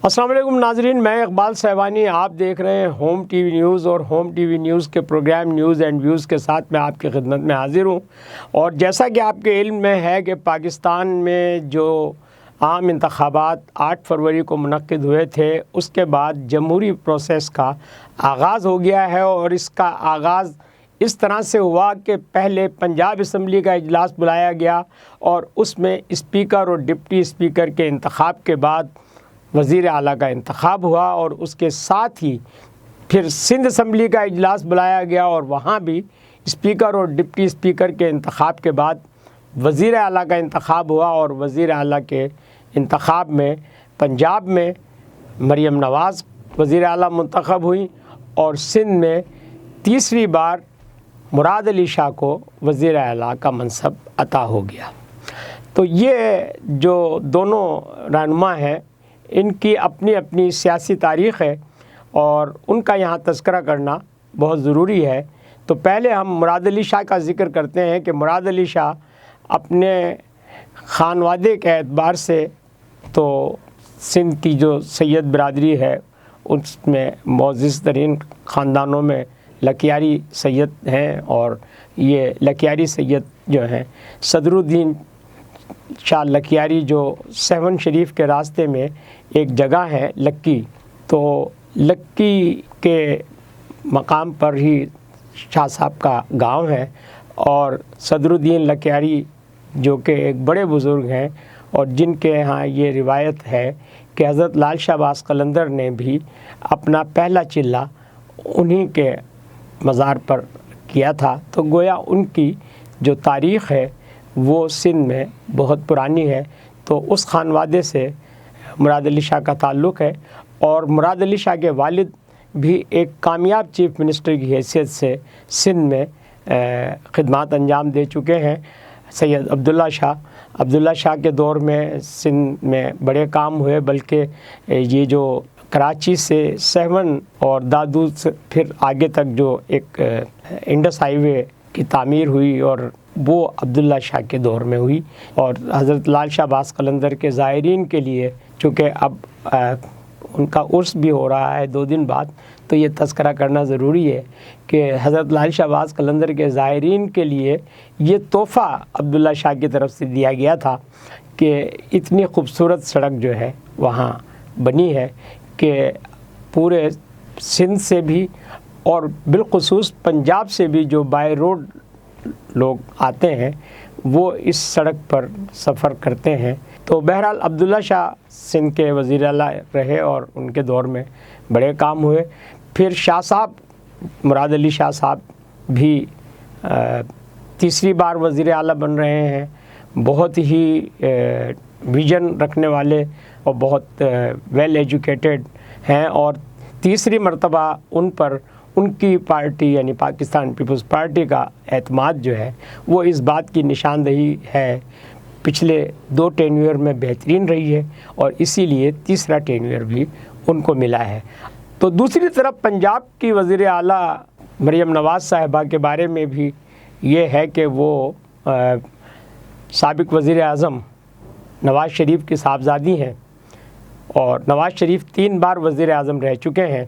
السلام علیکم ناظرین، میں اقبال صاحبانی، آپ دیکھ رہے ہیں ہوم ٹی وی نیوز، اور ہوم ٹی وی نیوز کے پروگرام نیوز اینڈ ویوز کے ساتھ میں آپ کی خدمت میں حاضر ہوں۔ اور جیسا کہ آپ کے علم میں ہے کہ پاکستان میں جو عام انتخابات 8 فروری کو منعقد ہوئے تھے، اس کے بعد جمہوری پروسیس کا آغاز ہو گیا ہے، اور اس کا آغاز اس طرح سے ہوا کہ پہلے پنجاب اسمبلی کا اجلاس بلایا گیا، اور اس میں اسپیکر اور ڈپٹی اسپیکر کے انتخاب کے بعد وزیر اعلیٰ کا انتخاب ہوا، اور اس کے ساتھ ہی پھر سندھ اسمبلی کا اجلاس بلایا گیا، اور وہاں بھی اسپیکر اور ڈپٹی اسپیکر کے انتخاب کے بعد وزیر اعلیٰ کا انتخاب ہوا، اور وزیر اعلیٰ کے انتخاب میں پنجاب میں مریم نواز وزیر اعلیٰ منتخب ہوئیں، اور سندھ میں تیسری بار مراد علی شاہ کو وزیر اعلیٰ کا منصب عطا ہو گیا۔ تو یہ جو دونوں رہنما ہیں، ان کی اپنی اپنی سیاسی تاریخ ہے، اور ان کا یہاں تذکرہ کرنا بہت ضروری ہے۔ تو پہلے ہم مراد علی شاہ کا ذکر کرتے ہیں کہ مراد علی شاہ اپنے خانوادے کے اعتبار سے تو سندھ کی جو سید برادری ہے، اس میں معزز ترین خاندانوں میں لکھیاری سید ہیں، اور یہ لکھیاری سید جو ہیں صدر الدین شاہ لکھیاری، جو 7 شریف کے راستے میں ایک جگہ ہے لکی، تو لکی کے مقام پر ہی شاہ صاحب کا گاؤں ہے، اور صدر الدین لکھیاری جو کہ ایک بڑے بزرگ ہیں، اور جن کے ہاں یہ روایت ہے کہ حضرت لال شاہ باز قلندر نے بھی اپنا پہلا چلہ انہی کے مزار پر کیا تھا۔ تو گویا ان کی جو تاریخ ہے وہ سندھ میں بہت پرانی ہے۔ تو اس خانوادے سے مراد علی شاہ کا تعلق ہے، اور مراد علی شاہ کے والد بھی ایک کامیاب چیف منسٹر کی حیثیت سے سندھ میں خدمات انجام دے چکے ہیں۔ سید عبداللہ شاہ کے دور میں سندھ میں بڑے کام ہوئے، بلکہ یہ جو کراچی سے سہون اور دادو سے پھر آگے تک جو ایک انڈس ہائی وے کی تعمیر ہوئی، اور وہ عبداللہ شاہ کے دور میں ہوئی، اور حضرت لال شاہ باز قلندر کے زائرین کے لیے چونکہ اب ان کا عرس بھی ہو رہا ہے 2 دن بعد، تو یہ تذکرہ کرنا ضروری ہے کہ حضرت لال شاہ باز قلندر کے زائرین کے لیے یہ تحفہ عبداللہ شاہ کی طرف سے دیا گیا تھا کہ اتنی خوبصورت سڑک جو ہے وہاں بنی ہے کہ پورے سندھ سے بھی اور بالخصوص پنجاب سے بھی جو بائی روڈ لوگ آتے ہیں وہ اس سڑک پر سفر کرتے ہیں۔ تو بہرحال عبداللہ شاہ سندھ کے وزیر اعلیٰ رہے، اور ان کے دور میں بڑے کام ہوئے۔ پھر شاہ صاحب مراد علی شاہ صاحب بھی تیسری بار وزیر اعلیٰ بن رہے ہیں، بہت ہی ویژن رکھنے والے اور بہت ویل ایجوکیٹڈ ہیں، اور تیسری مرتبہ ان پر ان کی پارٹی یعنی پاکستان پیپلز پارٹی کا اعتماد جو ہے وہ اس بات کی نشاندہی ہے، پچھلے 2 ٹینیور میں بہترین رہی ہے، اور اسی لیے تیسرا ٹینیور بھی ان کو ملا ہے۔ تو دوسری طرف پنجاب کی وزیر اعلیٰ مریم نواز صاحبہ کے بارے میں بھی یہ ہے کہ وہ سابق وزیر اعظم نواز شریف کی صاحبزادی ہیں، اور نواز شریف 3 بار وزیر اعظم رہ چکے ہیں،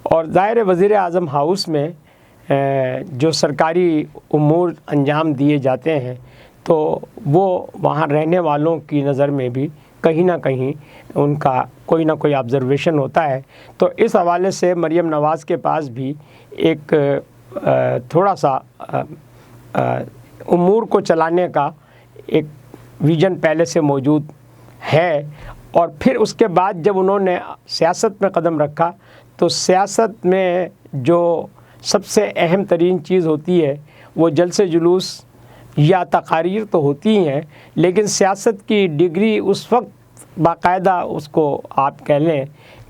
اور ظاہر وزیر اعظم ہاؤس میں جو سرکاری امور انجام دیے جاتے ہیں تو وہ وہاں رہنے والوں کی نظر میں بھی کہیں نہ کہیں ان کا کوئی نہ کوئی آبزرویشن ہوتا ہے۔ تو اس حوالے سے مریم نواز کے پاس بھی ایک تھوڑا سا امور کو چلانے کا ایک ویژن پہلے سے موجود ہے، اور پھر اس کے بعد جب انہوں نے سیاست میں قدم رکھا تو سیاست میں جو سب سے اہم ترین چیز ہوتی ہے وہ جلسے جلوس یا تقاریر تو ہوتی ہیں، لیکن سیاست کی ڈگری اس وقت باقاعدہ اس کو آپ کہہ لیں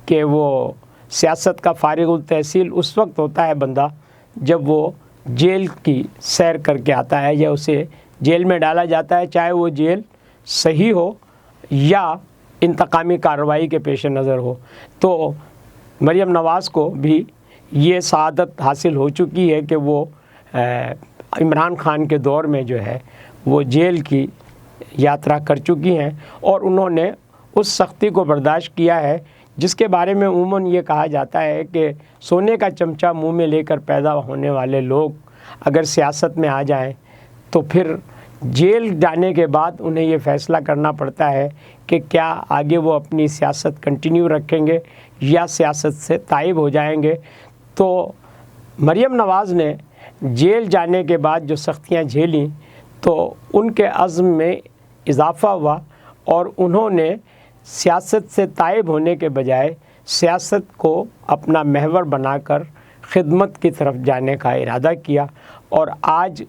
کہ وہ سیاست کا فارغ التحصیل اس وقت ہوتا ہے بندہ جب وہ جیل کی سیر کر کے آتا ہے، یا اسے جیل میں ڈالا جاتا ہے، چاہے وہ جیل صحیح ہو یا انتقامی کارروائی کے پیش نظر ہو۔ تو مریم نواز کو بھی یہ سعادت حاصل ہو چکی ہے کہ وہ عمران خان کے دور میں جو ہے وہ جیل کی یاترا کر چکی ہیں، اور انہوں نے اس سختی کو برداشت کیا ہے جس کے بارے میں عموماً یہ کہا جاتا ہے کہ سونے کا چمچہ منہ میں لے کر پیدا ہونے والے لوگ اگر سیاست میں آ جائیں تو پھر جیل جانے کے بعد انہیں یہ فیصلہ کرنا پڑتا ہے کہ کیا آگے وہ اپنی سیاست کنٹینیو رکھیں گے یا سیاست سے تائب ہو جائیں گے۔ تو مریم نواز نے جیل جانے کے بعد جو سختیاں جھیلیں تو ان کے عزم میں اضافہ ہوا اور انہوں نے سیاست سے تائب ہونے کے بجائے سیاست کو اپنا محور بنا کر خدمت کی طرف جانے کا ارادہ کیا، اور آج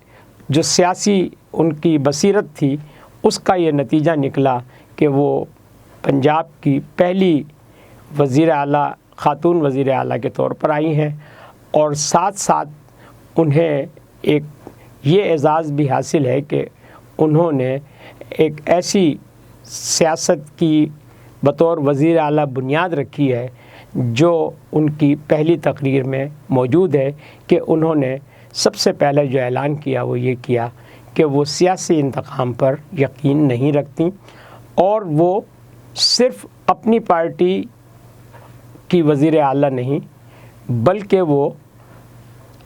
جو سیاسی ان کی بصیرت تھی اس کا یہ نتیجہ نکلا کہ وہ پنجاب کی پہلی وزیر اعلیٰ، خاتون وزیر اعلیٰ کے طور پر آئی ہیں، اور ساتھ ساتھ انہیں ایک یہ اعزاز بھی حاصل ہے کہ انہوں نے ایک ایسی سیاست کی بطور وزیر اعلیٰ بنیاد رکھی ہے جو ان کی پہلی تقریر میں موجود ہے کہ انہوں نے سب سے پہلے جو اعلان کیا وہ یہ کیا کہ وہ سیاسی انتخاب پر یقین نہیں رکھتی، اور وہ صرف اپنی پارٹی کی وزیر اعلیٰ نہیں بلکہ وہ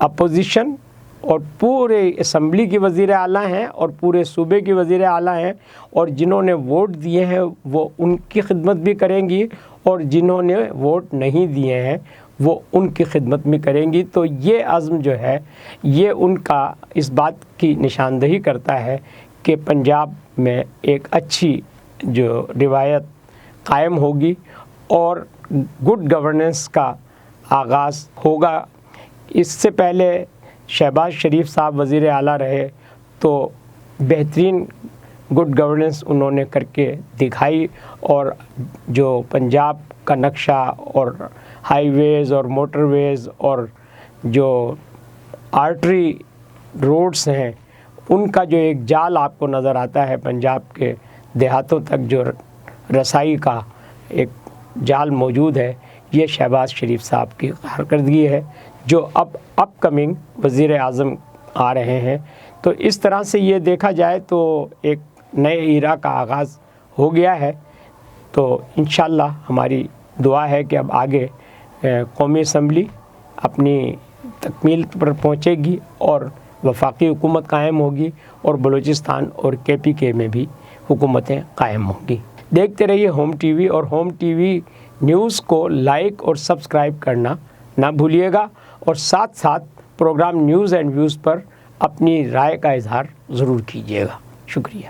اپوزیشن اور پورے اسمبلی کی وزیر اعلیٰ ہیں اور پورے صوبے کی وزیر اعلیٰ ہیں، اور جنہوں نے ووٹ دیے ہیں وہ ان کی خدمت بھی کریں گی اور جنہوں نے ووٹ نہیں دیے ہیں وہ ان کی خدمت بھی کریں گی۔ تو یہ عزم جو ہے یہ ان کا اس بات کی نشاندہی کرتا ہے کہ پنجاب میں ایک اچھی جو روایت قائم ہوگی اور گڈ گورننس کا آغاز ہوگا۔ اس سے پہلے شہباز شریف صاحب وزیر اعلیٰ رہے تو بہترین گڈ گورننس انہوں نے کر کے دکھائی، اور جو پنجاب کا نقشہ اور ہائی ویز اور موٹر ویز اور جو آرٹری روڈز ہیں ان کا جو ایک جال آپ کو نظر آتا ہے، پنجاب کے دیہاتوں تک جو رسائی کا ایک جال موجود ہے، یہ شہباز شریف صاحب کی کارکردگی ہے جو اب اپ کمنگ وزیر اعظم آ رہے ہیں۔ تو اس طرح سے یہ دیکھا جائے تو ایک نئے ایرا کا آغاز ہو گیا ہے۔ تو انشاءاللہ ہماری دعا ہے کہ اب آگے قومی اسمبلی اپنی تکمیل پر پہنچے گی اور وفاقی حکومت قائم ہوگی، اور بلوچستان اور KPK میں بھی حکومتیں قائم ہوں گی۔ دیکھتے رہیے ہوم ٹی وی، اور ہوم ٹی وی نیوز کو لائک اور سبسکرائب کرنا نہ بھولیے گا، اور ساتھ ساتھ پروگرام نیوز اینڈ ویوز پر اپنی رائے کا اظہار ضرور کیجیے گا۔ شکریہ۔